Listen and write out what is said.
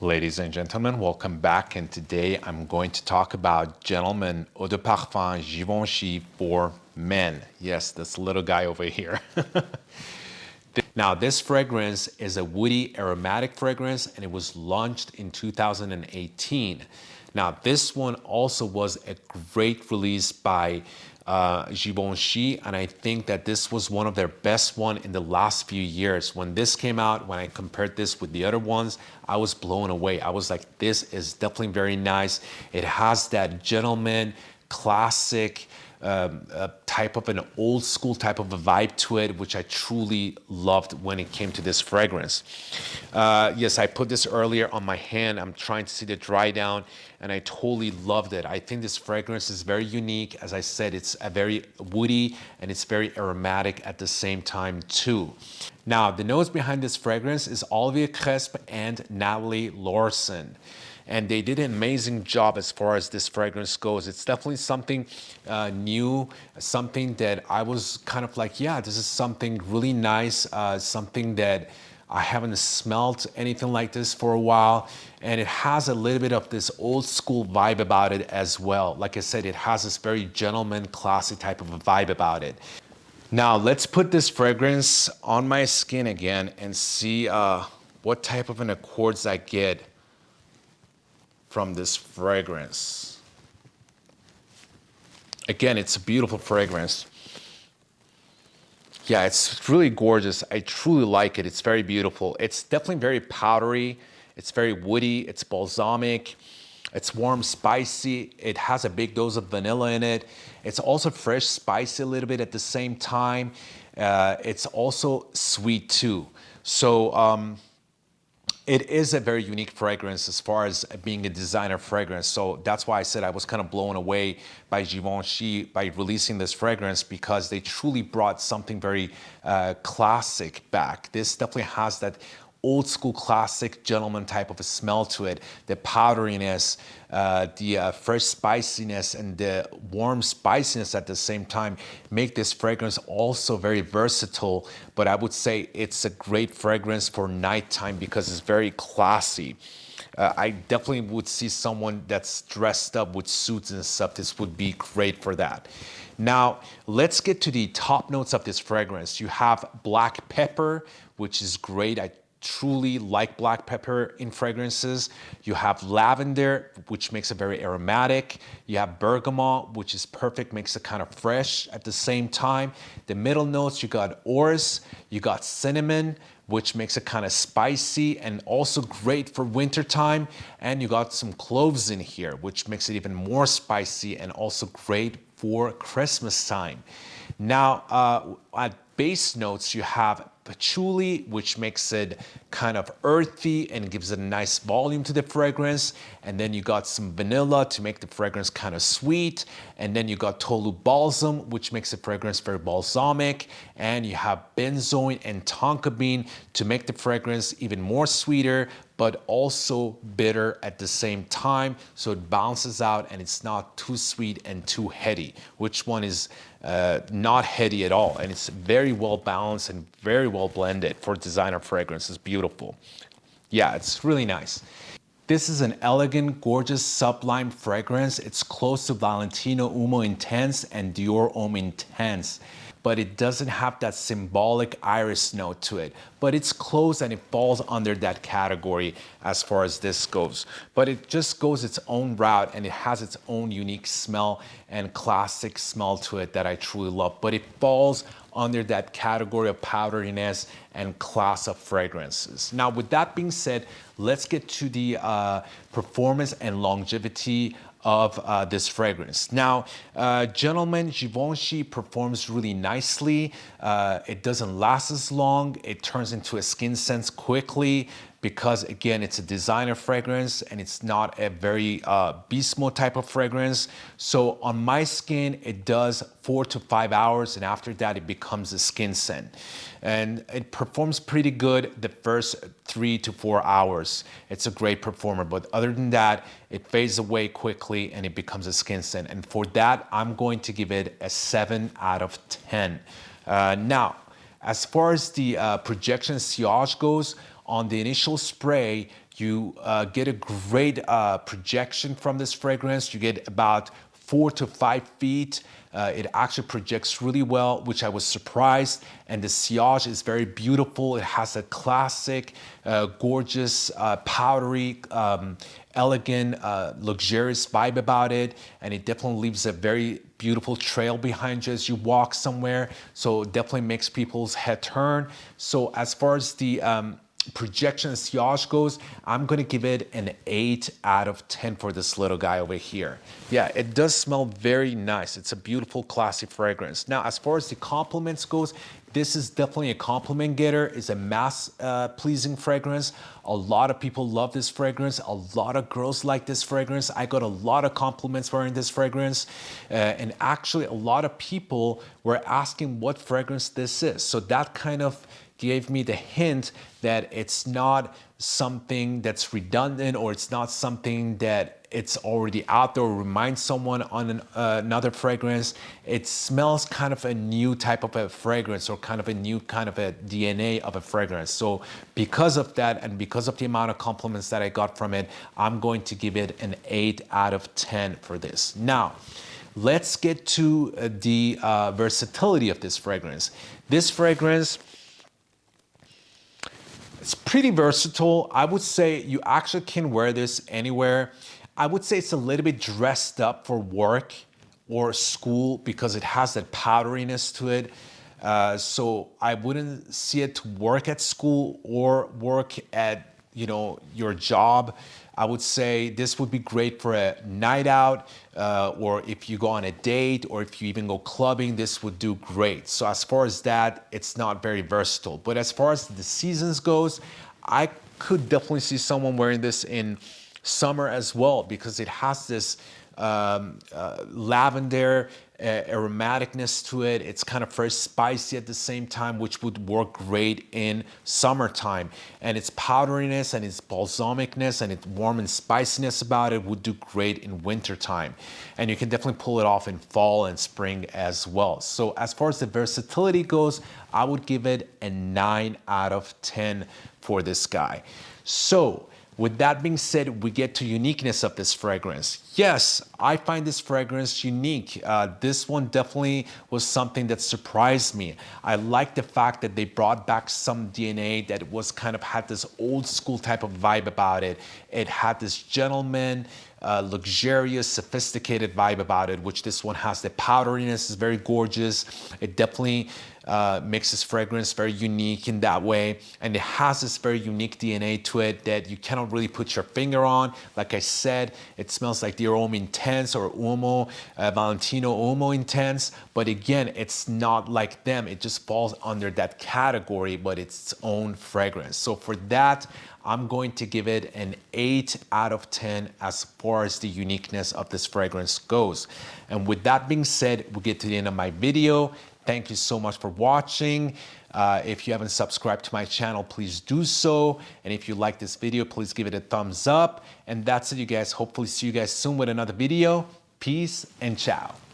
Ladies and gentlemen, welcome back, and today I'm going to talk about Gentleman Eau de Parfum Givenchy for men. Yes, this little guy over here. Now, this fragrance is a woody aromatic fragrance, and it was launched in 2018. Now, this one also was a great release by Givenchy, and I think that this was one of their best one in the last few years. When this came out, when I compared this with the other ones, I was blown away. I was like, this is definitely very nice. It has that gentleman, classic, type of an old school type of a vibe to it, which I truly loved when it came to this fragrance. Yes, I put this earlier on my hand. I'm trying to see the dry down, and I totally loved it. I think this fragrance is very unique. As I said, it's a very woody and it's very aromatic at the same time too. Now, the notes behind this fragrance is Olivier Cresp and Natalie Lorson. And they did an amazing job as far as this fragrance goes. It's definitely something new, something that I was kind of like, yeah, this is something really nice, something that I haven't smelled anything like this for a while. And it has a little bit of this old school vibe about it as well. Like I said, it has this very gentleman, classy type of a vibe about it. Now, let's put this fragrance on my skin again and see what type of an accords I get from this fragrance. Again, it's a beautiful fragrance. Yeah, it's really gorgeous. I truly like it. It's very beautiful. It's definitely very powdery. It's very woody. It's balsamic. It's warm, spicy. It has a big dose of vanilla in it. It's also fresh, spicy a little bit at the same time. It's also sweet too. So, it is a very unique fragrance as far as being a designer fragrance. So that's why I said I was kind of blown away by Givenchy by releasing this fragrance, because they truly brought something very classic back. This definitely has that old school classic gentleman type of a smell to it. The powderiness, the fresh spiciness, and the warm spiciness at the same time make this fragrance also very versatile. But I would say it's a great fragrance for nighttime because it's very classy. I definitely would see someone that's dressed up with suits and stuff. This would be great for that. Now, let's get to the top notes of this fragrance. You have black pepper, which is great. I truly like black pepper in fragrances. You have lavender, which makes it very aromatic. You have bergamot, which is perfect, makes it kind of fresh at the same time. The middle notes, you got orris, you got cinnamon, which makes it kind of spicy and also great for wintertime. And you got some cloves in here, which makes it even more spicy and also great for Christmas time. Now, at base notes, you have patchouli, which makes it kind of earthy and gives it a nice volume to the fragrance. And then you got some vanilla to make the fragrance kind of sweet. And then you got tolu balsam, which makes the fragrance very balsamic. And you have benzoin and tonka bean to make the fragrance even more sweeter, but also bitter at the same time. So it balances out and it's not too sweet and too heady. Which one is not heady at all? And it's very well balanced and very well blended for designer fragrance. It's beautiful. Yeah, it's really nice. This is an elegant, gorgeous, sublime fragrance. It's close to Valentino Uomo Intense and Dior Homme Intense, but it doesn't have that symbolic iris note to it. But it's close and it falls under that category as far as this goes. But it just goes its own route and it has its own unique smell and classic smell to it that I truly love. But it falls under that category of powderiness and class of fragrances. Now, with that being said, let's get to the performance and longevity of this fragrance. Now, gentlemen, Givenchy performs really nicely. It doesn't last as long. It turns into a skin sense quickly because, again, it's a designer fragrance and it's not a very beast mode type of fragrance. So on my skin, it does 4 to 5 hours, and after that, it becomes a skin scent. And it performs pretty good the first 3 to 4 hours. It's a great performer, but other than that, it fades away quickly and it becomes a skin scent. And for that, I'm going to give it a 7 out of 10. Now, As far as the projection sillage goes, on the initial spray, you get a great projection from this fragrance. You get about 4 to 5 feet. It actually projects really well, which I was surprised. And the sillage is very beautiful. It has a classic, gorgeous, powdery, elegant, luxurious vibe about it. And it definitely leaves a very beautiful trail behind you as you walk somewhere. So it definitely makes people's head turn. So as far as the projection sillage goes, I'm gonna give it an 8 out of 10 for this little guy over here. Yeah, it does smell very nice. It's a beautiful, classy fragrance. Now, as far as the compliments goes, this is definitely a compliment getter. It's a mass pleasing fragrance. A lot of people love this fragrance. A lot of girls like this fragrance. I got a lot of compliments wearing this fragrance. And actually, a lot of people were asking what fragrance this is. So that kind of gave me the hint that it's not something that's redundant, or it's not something that it's already out there or reminds someone on another fragrance. It smells kind of a new type of a fragrance, or kind of a new kind of a DNA of a fragrance. So because of that, and because of the amount of compliments that I got from it, I'm going to give it an 8 out of 10 for this. Now, let's get to the versatility of this fragrance. This fragrance, it's pretty versatile. I would say you actually can wear this anywhere. I would say it's a little bit dressed up for work or school because it has that powderiness to it. So I wouldn't see it to work at school or work at, you know, your job. I would say this would be great for a night out, or if you go on a date, or if you even go clubbing, this would do great. So as far as that, it's not very versatile. But as far as the seasons goes, I could definitely see someone wearing this in summer as well, because it has this lavender aromaticness to it. It's kind of very spicy at the same time, which would work great in summertime. And its powderiness and its balsamicness and its warm and spiciness about it would do great in wintertime. And you can definitely pull it off in fall and spring as well. So as far as the versatility goes, I would give it a 9 out of 10 for this guy. So with that being said, we get to uniqueness of this fragrance. Yes, I find this fragrance unique. This one definitely was something that surprised me. I like the fact that they brought back some DNA that was kind of had this old school type of vibe about it. It had this gentleman, luxurious, sophisticated vibe about it, which this one has. The powderiness is very gorgeous. It definitely makes this fragrance very unique in that way, and it has this very unique DNA to it that you cannot really put your finger on. Like I said, it smells like the Aroma Intense or Uomo, Valentino Uomo Intense, but again, it's not like them. It just falls under that category, but it's its own fragrance. So for that, I'm going to give it an 8 out of 10 as far as the uniqueness of this fragrance goes. And with that being said, we get to the end of my video. Thank you so much for watching. If you haven't subscribed to my channel, please do so. And if you like this video, please give it a thumbs up. And that's it, you guys. Hopefully see you guys soon with another video. Peace and ciao.